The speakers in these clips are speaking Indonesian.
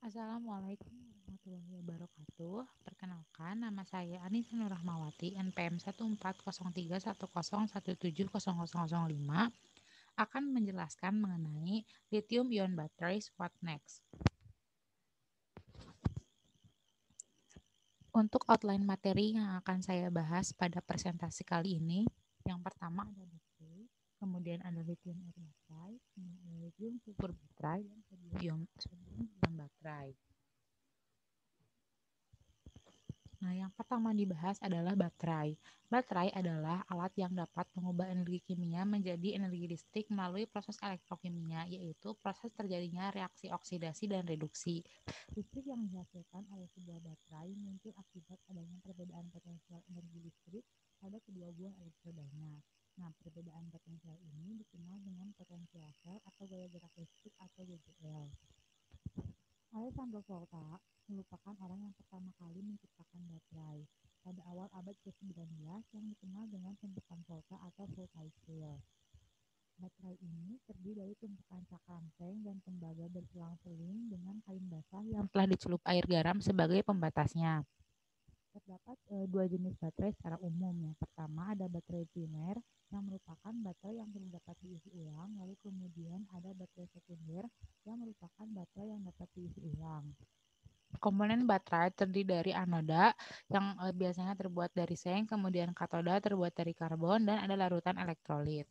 Assalamualaikum warahmatullahi wabarakatuh. Perkenalkan, nama saya Anissa Nurrahmawati, NPM 1403310170005, akan menjelaskan mengenai lithium ion batteries. What next? Untuk outline materi yang akan saya bahas pada presentasi kali ini, yang pertama ada baterai, kemudian ada lithium air baterai, kemudian ada lithium sulfur baterai, dan sodium ion baterai. Nah, yang pertama dibahas adalah baterai. Baterai adalah alat yang dapat mengubah energi kimia menjadi energi listrik melalui proses elektrokimia, yaitu proses terjadinya reaksi oksidasi dan reduksi. Listrik yang dihasilkan oleh sebuah baterai muncul akibat adanya perbedaan potensial energi listrik pada kedua buah elektrodanya. Nah, perbedaan potensial ini dikenal dengan potensial sel atau gaya gerak listrik atau GGL. Alessandro Volta merupakan orang yang pertama kali menciptakan baterai pada awal abad ke-19 yang dikenal dengan tumpukan volta atau voltaic cell. Baterai ini terdiri dari tumpukan cakram tank dan tembaga berselang-seling dengan kain basah yang telah dicelup air garam sebagai pembatasnya. Terdapat dua jenis baterai secara umum. Yang pertama ada baterai primer yang merupakan baterai yang tidak dapat diisi ulang, lalu kemudian ada baterai sekunder yang merupakan baterai yang dapat diisi ulang. Komponen baterai terdiri dari anoda yang biasanya terbuat dari seng, kemudian katoda terbuat dari karbon, dan ada larutan elektrolit.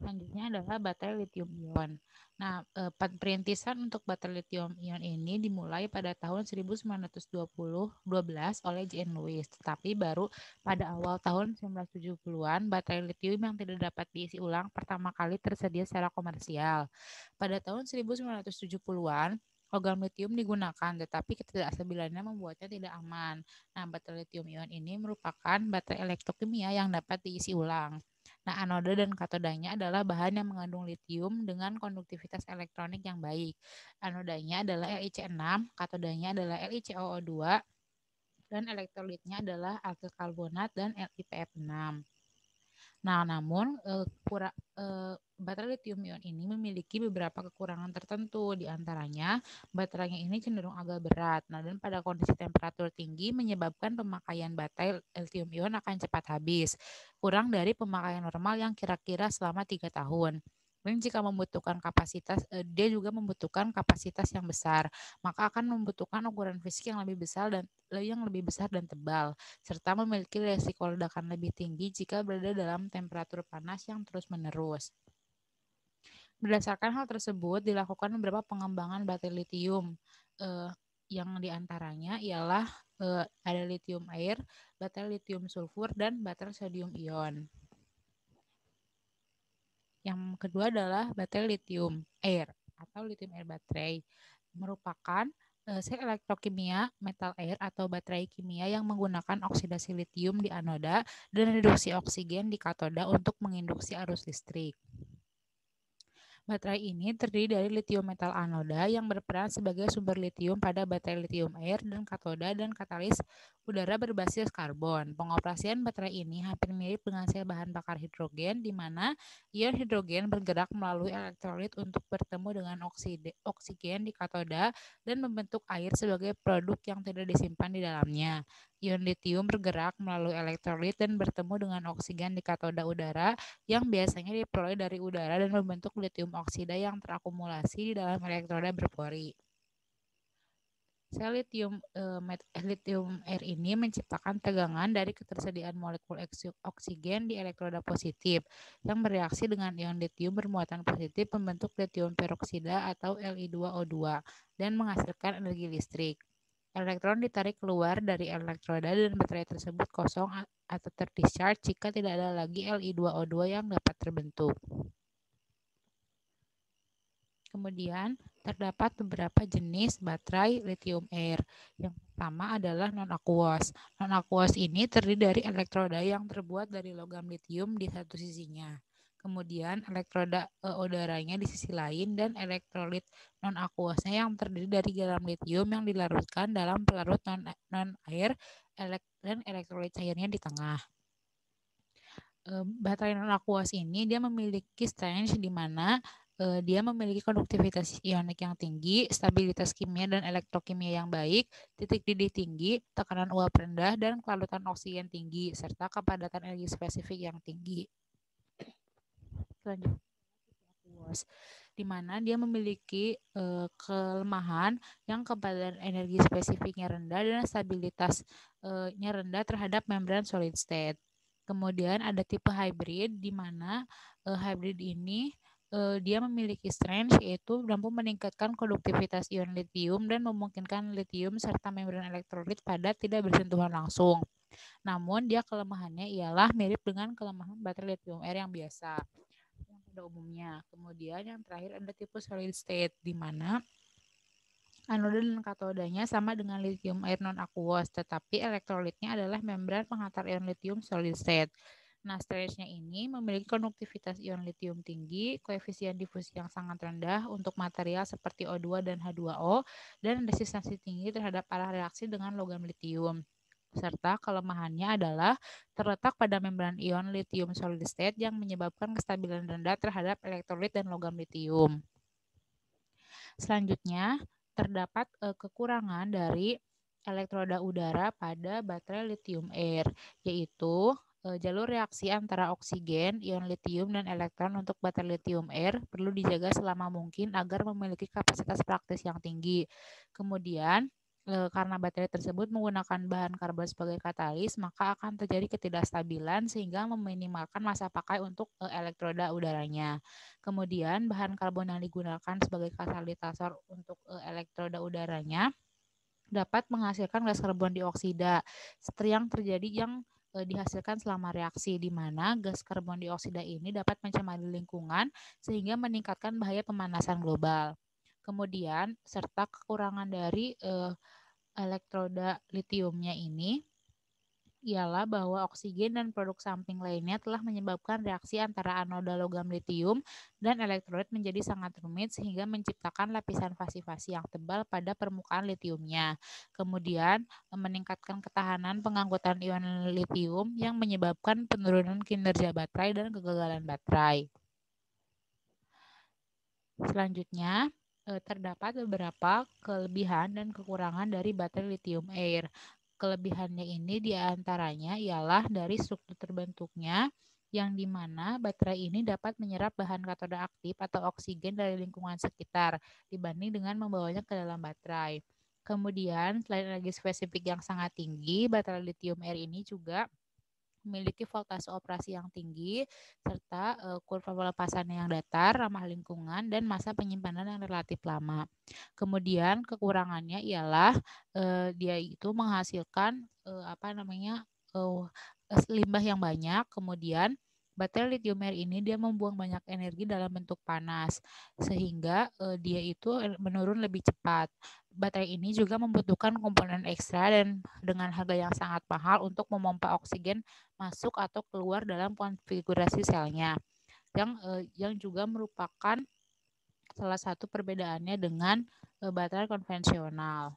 Selanjutnya adalah baterai lithium ion. Nah, perintisan untuk baterai lithium ion ini dimulai pada tahun 1912 oleh J.N. Lewis, tetapi baru pada awal tahun 1970-an baterai lithium yang tidak dapat diisi ulang pertama kali tersedia secara komersial. Pada tahun 1970-an, logam lithium digunakan, tetapi ketidakstabilannya membuatnya tidak aman. Nah, baterai lithium ion ini merupakan baterai elektrokimia yang dapat diisi ulang. Nah, anoda dan katodanya adalah bahan yang mengandung litium dengan konduktivitas elektronik yang baik. Anodanya adalah LiC6, katodanya adalah LiCOO2, dan elektrolitnya adalah alkyl karbonat dan LiPF6. Nah, namun baterai lithium ion ini memiliki beberapa kekurangan tertentu. Di antaranya, baterainya ini cenderung agak berat. Nah, dan pada kondisi temperatur tinggi menyebabkan pemakaian baterai lithium ion akan cepat habis, kurang dari pemakaian normal yang kira-kira selama 3 tahun. Dan jika membutuhkan dia juga membutuhkan kapasitas yang besar, maka akan membutuhkan ukuran fisik yang lebih besar dan tebal, serta memiliki resiko ledakan lebih tinggi jika berada dalam temperatur panas yang terus-menerus. Berdasarkan hal tersebut, dilakukan beberapa pengembangan baterai litium, yang diantaranya ialah ada lithium air, baterai lithium sulfur, dan baterai sodium ion. Yang kedua adalah baterai lithium air atau lithium air baterai, merupakan sel elektrokimia metal air atau baterai kimia yang menggunakan oksidasi litium di anoda dan reduksi oksigen di katoda untuk menginduksi arus listrik. Baterai ini terdiri dari litium metal anoda yang berperan sebagai sumber litium pada baterai litium air dan katoda dan katalis udara berbasis karbon. Pengoperasian baterai ini hampir mirip dengan sel bahan bakar hidrogen, di mana ion hidrogen bergerak melalui elektrolit untuk bertemu dengan oksigen di katoda dan membentuk air sebagai produk yang tidak disimpan di dalamnya. Ion litium bergerak melalui elektrolit dan bertemu dengan oksigen di katoda udara yang biasanya diperoleh dari udara dan membentuk litium oksida yang terakumulasi di dalam elektroda berpori. Sel lithium air ini menciptakan tegangan dari ketersediaan molekul oksigen di elektroda positif yang bereaksi dengan ion litium bermuatan positif membentuk litium peroksida atau Li2O2 dan menghasilkan energi listrik. Elektron ditarik keluar dari elektroda dan baterai tersebut kosong atau terdischarge jika tidak ada lagi Li2O2 yang dapat terbentuk. Kemudian, terdapat beberapa jenis baterai lithium air. Yang pertama adalah non-aqueous. Non-aqueous ini terdiri dari elektroda yang terbuat dari logam litium di satu sisinya. Kemudian elektroda udaranya di sisi lain dan elektrolit non-aqueousnya yang terdiri dari garam litium yang dilarutkan dalam pelarut non-air dan elektrolit cairnya di tengah. Baterai non-aqueous ini dia memiliki strength di mana dia memiliki konduktivitas ionik yang tinggi, stabilitas kimia dan elektrokimia yang baik, titik didih tinggi, tekanan uap rendah, dan kelarutan oksigen tinggi, serta kepadatan energi spesifik yang tinggi. Selanjutnya, aqueous, di mana dia memiliki kelemahan yang kepadatan energi spesifiknya rendah dan stabilitasnya rendah terhadap membran solid state. Kemudian ada tipe hybrid, di mana hybrid ini dia memiliki strength, yaitu mampu meningkatkan konduktivitas ion litium dan memungkinkan litium serta membran elektrolit padat tidak bersentuhan langsung. Namun dia kelemahannya ialah mirip dengan kelemahan baterai lithium air yang biasa yang pada umumnya. Kemudian yang terakhir ada tipe solid state, di mana anoda dan katodanya sama dengan lithium air non aqueous, tetapi elektrolitnya adalah membran penghantar ion lithium solid state. Nah, strength-nya ini memiliki konduktivitas ion lithium tinggi, koefisien difusi yang sangat rendah untuk material seperti O2 dan H2O, dan resistansi tinggi terhadap arah reaksi dengan logam litium. Serta kelemahannya adalah terletak pada membran ion lithium solid state yang menyebabkan kestabilan rendah terhadap elektrolit dan logam litium. Selanjutnya, terdapat kekurangan dari elektroda udara pada baterai lithium air, yaitu jalur reaksi antara oksigen, ion litium, dan elektron untuk baterai lithium air perlu dijaga selama mungkin agar memiliki kapasitas praktis yang tinggi. Kemudian, karena baterai tersebut menggunakan bahan karbon sebagai katalis, maka akan terjadi ketidakstabilan sehingga meminimalkan masa pakai untuk elektroda udaranya. Kemudian bahan karbon yang digunakan sebagai katalisator untuk elektroda udaranya dapat menghasilkan gas karbon dioksida seperti yang terjadi yang dihasilkan selama reaksi, di mana gas karbon dioksida ini dapat mencemari lingkungan sehingga meningkatkan bahaya pemanasan global. Kemudian serta kekurangan dari elektroda litiumnya ini ialah bahwa oksigen dan produk samping lainnya telah menyebabkan reaksi antara anoda logam litium dan elektrolit menjadi sangat rumit sehingga menciptakan lapisan fasi-fasi yang tebal pada permukaan litiumnya. Kemudian meningkatkan ketahanan pengangkutan ion litium yang menyebabkan penurunan kinerja baterai dan kegagalan baterai. Selanjutnya, terdapat beberapa kelebihan dan kekurangan dari baterai lithium air. Kelebihannya ini diantaranya ialah dari struktur terbentuknya, yang dimana baterai ini dapat menyerap bahan katoda aktif atau oksigen dari lingkungan sekitar dibanding dengan membawanya ke dalam baterai. Kemudian, selain energi spesifik yang sangat tinggi, baterai lithium air ini juga memiliki voltase operasi yang tinggi, serta kurva pelepasannya yang datar, ramah lingkungan, dan masa penyimpanan yang relatif lama. Kemudian kekurangannya ialah dia itu menghasilkan limbah yang banyak. Kemudian baterai lithium air ini dia membuang banyak energi dalam bentuk panas, sehingga dia itu menurun lebih cepat. Baterai ini juga membutuhkan komponen ekstra dan dengan harga yang sangat mahal untuk memompa oksigen masuk atau keluar dalam konfigurasi selnya, yang juga merupakan salah satu perbedaannya dengan baterai konvensional.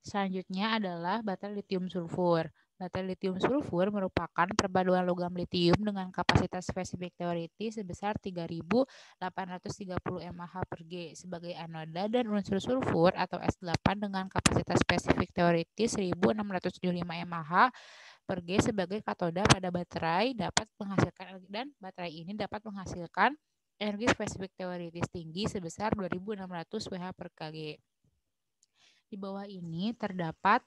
Selanjutnya adalah baterai litium sulfur. Baterai litium sulfur merupakan perpaduan logam litium dengan kapasitas spesifik teoritis sebesar 3.830 mAh per G sebagai anoda, dan unsur sulfur atau S8 dengan kapasitas spesifik teoritis 1.675 mAh per G sebagai katoda pada baterai baterai ini dapat menghasilkan energi spesifik teoritis tinggi sebesar 2.600 Wh per Kg. Di bawah ini terdapat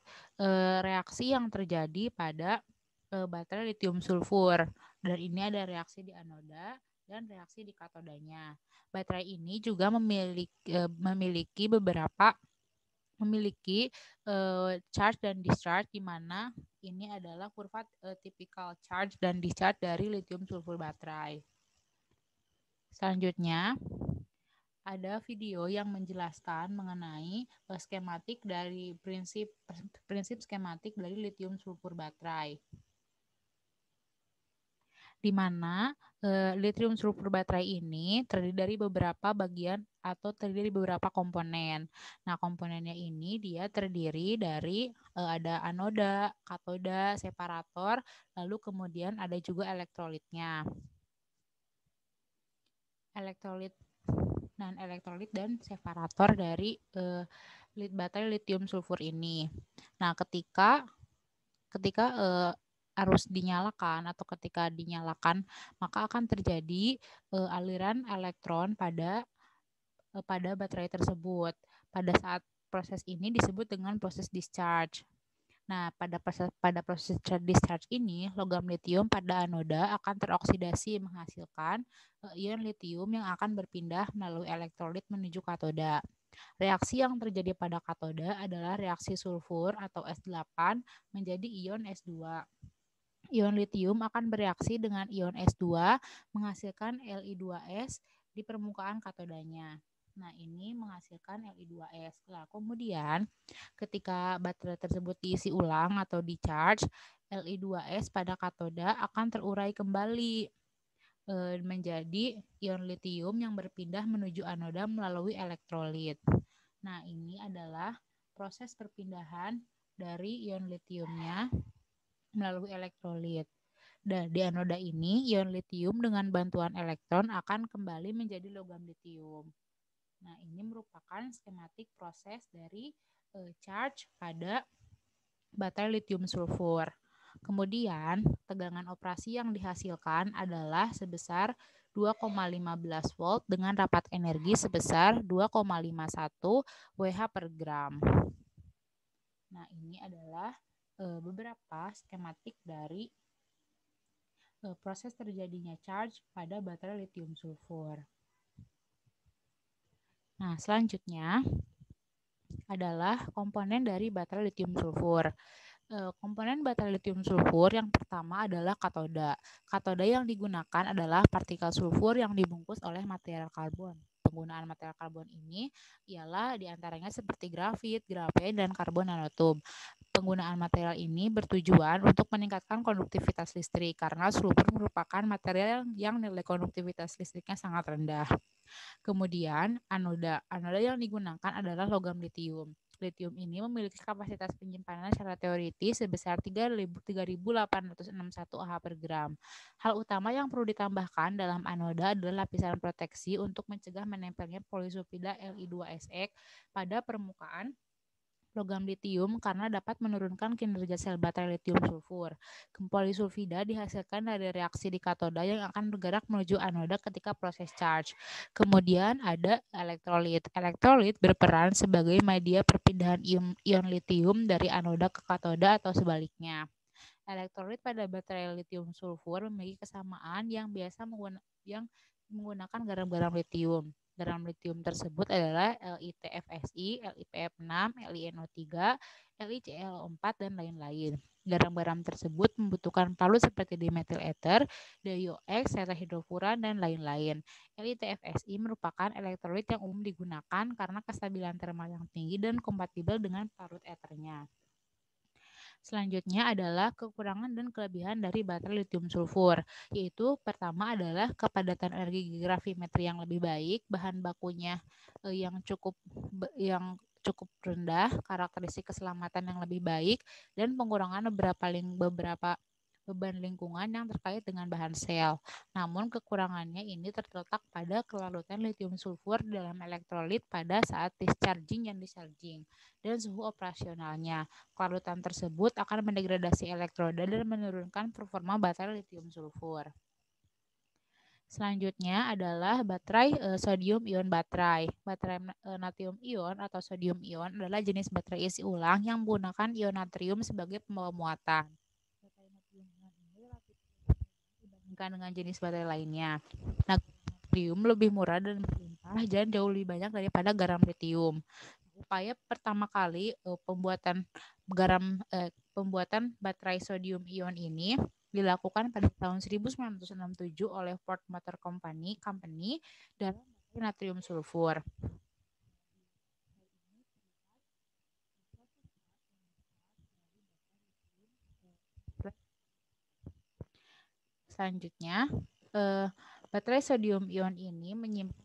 reaksi yang terjadi pada baterai litium sulfur, dan ini ada reaksi di anoda dan reaksi di katodanya. Baterai ini juga memiliki charge dan discharge, di mana ini adalah kurva typical charge dan discharge dari litium sulfur baterai. Selanjutnya ada video yang menjelaskan mengenai skematik dari prinsip skematik dari litium sulfur baterai, di mana litium sulfur baterai ini terdiri dari beberapa bagian atau terdiri dari beberapa komponen. Nah, komponennya ini dia terdiri dari ada anoda, katoda, separator, lalu kemudian ada juga elektrolitnya. elektrolit dan separator dari baterai litium sulfur ini. Nah, ketika arus dinyalakan atau ketika dinyalakan, maka akan terjadi aliran elektron pada baterai tersebut. Pada saat proses ini disebut dengan proses discharge. Nah, pada proses discharge ini, logam litium pada anoda akan teroksidasi menghasilkan ion litium yang akan berpindah melalui elektrolit menuju katoda. Reaksi yang terjadi pada katoda adalah reaksi sulfur atau S8 menjadi ion S2. Ion litium akan bereaksi dengan ion S2 menghasilkan Li2S di permukaan katodanya. Nah, ini menghasilkan Li2S. Nah, kemudian ketika baterai tersebut diisi ulang atau di-charge, Li2S pada katoda akan terurai kembali menjadi ion litium yang berpindah menuju anoda melalui elektrolit. Nah, ini adalah proses perpindahan dari ion litiumnya melalui elektrolit. Dan di anoda ini, ion litium dengan bantuan elektron akan kembali menjadi logam litium. Nah, ini merupakan skematik proses dari charge pada baterai litium sulfur. Kemudian, tegangan operasi yang dihasilkan adalah sebesar 2,15 volt dengan rapat energi sebesar 2,51 Wh per gram. Nah, ini adalah beberapa skematik dari proses terjadinya charge pada baterai litium sulfur. Nah, selanjutnya adalah komponen dari baterai litium sulfur. Komponen baterai litium sulfur yang pertama adalah katoda. Katoda yang digunakan adalah partikel sulfur yang dibungkus oleh material karbon. Penggunaan material karbon ini ialah diantaranya seperti grafit, grafen, dan karbon nanotube. Penggunaan material ini bertujuan untuk meningkatkan konduktivitas listrik karena sulfur merupakan material yang nilai konduktivitas listriknya sangat rendah. Kemudian anoda yang digunakan adalah logam litium. Litium ini memiliki kapasitas penyimpanan secara teoritis sebesar 3.861 Ah per gram. Hal utama yang perlu ditambahkan dalam anoda adalah lapisan proteksi untuk mencegah menempelnya polisulfida Li2SX pada permukaan logam litium karena dapat menurunkan kinerja sel baterai litium sulfur. Polisulfida dihasilkan dari reaksi di katoda yang akan bergerak menuju anoda ketika proses charge. Kemudian ada elektrolit. Elektrolit berperan sebagai media perpindahan ion litium dari anoda ke katoda atau sebaliknya. Elektrolit pada baterai litium sulfur memiliki kesamaan yang biasa menggunakan garam-garam litium. Garam litium tersebut adalah LiTFSI, LiPF6, LiNO3, LiClO4, dan lain-lain. Garam-garam tersebut membutuhkan palut seperti dimetil ether, DioX, tetrahidrofuran, dan lain-lain. LiTFSI merupakan elektrolit yang umum digunakan karena kestabilan termal yang tinggi dan kompatibel dengan palut ethernya. Selanjutnya adalah kekurangan dan kelebihan dari baterai litium sulfur, yaitu pertama adalah kepadatan energi gravimetri yang lebih baik, bahan bakunya yang cukup rendah, karakteristik keselamatan yang lebih baik, dan pengurangan beberapa beban lingkungan yang terkait dengan bahan sel. Namun kekurangannya ini terletak pada kelarutan litium sulfur dalam elektrolit pada saat discharging dan discharging dan suhu operasionalnya. Kelarutan tersebut akan mendegradasi elektroda dan menurunkan performa baterai litium sulfur. Selanjutnya adalah baterai sodium ion baterai. Baterai natrium ion atau sodium ion adalah jenis baterai isi ulang yang menggunakan ion natrium sebagai pembawa muatan. Baterai natrium ion ini relatif dibandingkan dengan jenis baterai lainnya. Natrium lebih murah dan berlimpah dan jauh lebih banyak daripada garam litium. Upaya pertama kali pembuatan baterai sodium ion ini dilakukan pada tahun 1967 oleh Ford Motor Company dalam baterai natrium sulfur. Selanjutnya, baterai sodium ion ini menyimpan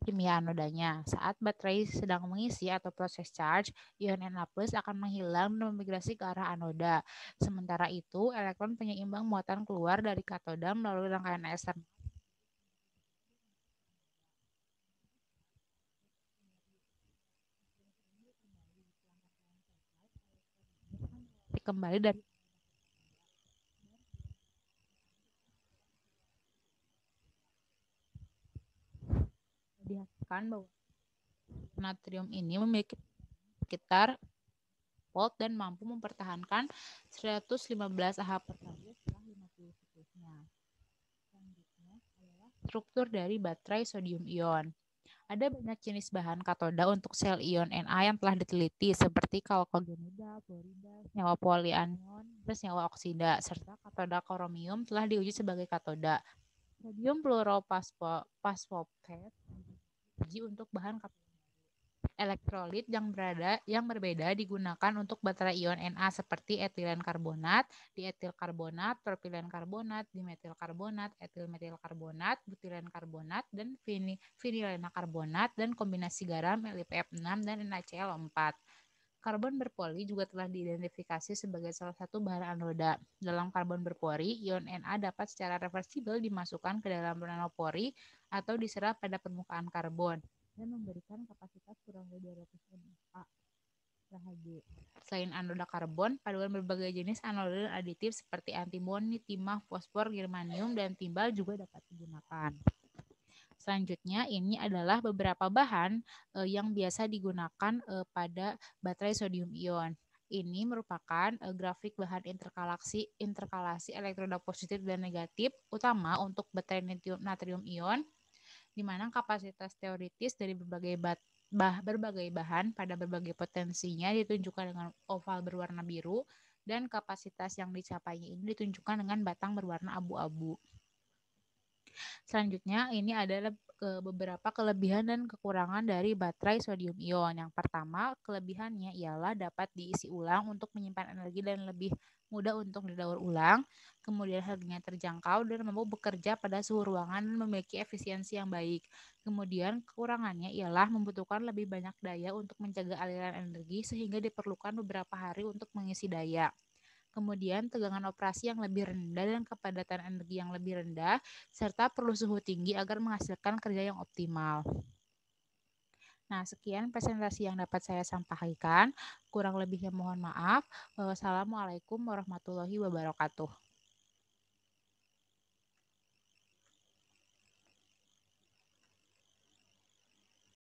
kimia anodanya. Saat baterai sedang mengisi atau proses charge, ion Na+ akan menghilang dan memigrasi ke arah anoda. Sementara itu, elektron penyeimbang muatan keluar dari katoda melalui rangkaian eksternal kembali dari dihasilkan bahwa natrium ini memiliki sekitar volt dan mampu mempertahankan 115 Ah per kali setelah 50 siklusnya. Selanjutnya adalah struktur dari baterai sodium ion. Ada banyak jenis bahan katoda untuk sel ion Na yang telah diteliti seperti kalkogenida, fluorida, senyawa polianion, dan senyawa oksida, serta katoda kromium telah diuji sebagai katoda. Sodium fluorophosphate diuji untuk bahan katoda. Elektrolit yang berbeda digunakan untuk baterai ion Na seperti etilen karbonat, dietil karbonat, propilen karbonat, dimetil karbonat, etil metil karbonat, butilen karbonat, dan vinilena karbonat, dan kombinasi garam LiPF6 dan NaCl4. Karbon berpoli juga telah diidentifikasi sebagai salah satu bahan anoda. Dalam karbon berpori, ion Na dapat secara reversibel dimasukkan ke dalam nanopori atau diserap pada permukaan karbon dan memberikan kapasitas kurang lebih 200 mA per Hg. Selain anoda karbon, paduan berbagai jenis anoda dan aditif seperti antimoni, timah, fosfor, germanium, dan timbal juga dapat digunakan. Selanjutnya ini adalah beberapa bahan yang biasa digunakan pada baterai sodium ion. Ini merupakan grafik bahan interkalasi elektroda positif dan negatif utama untuk baterai natrium ion, di mana kapasitas teoritis dari berbagai bahan pada berbagai potensinya ditunjukkan dengan oval berwarna biru, dan kapasitas yang dicapainya ini ditunjukkan dengan batang berwarna abu-abu. Selanjutnya ini adalah beberapa kelebihan dan kekurangan dari baterai sodium ion. Yang pertama, kelebihannya ialah dapat diisi ulang untuk menyimpan energi dan lebih mudah untuk didaur ulang. Kemudian harganya terjangkau dan mampu bekerja pada suhu ruangan dan memiliki efisiensi yang baik. Kemudian kekurangannya ialah membutuhkan lebih banyak daya untuk menjaga aliran energi sehingga diperlukan beberapa hari untuk mengisi daya. Kemudian tegangan operasi yang lebih rendah dan kepadatan energi yang lebih rendah, serta perlu suhu tinggi agar menghasilkan kerja yang optimal. Nah, sekian presentasi yang dapat saya sampaikan. Kurang lebihnya mohon maaf. Wassalamualaikum warahmatullahi wabarakatuh.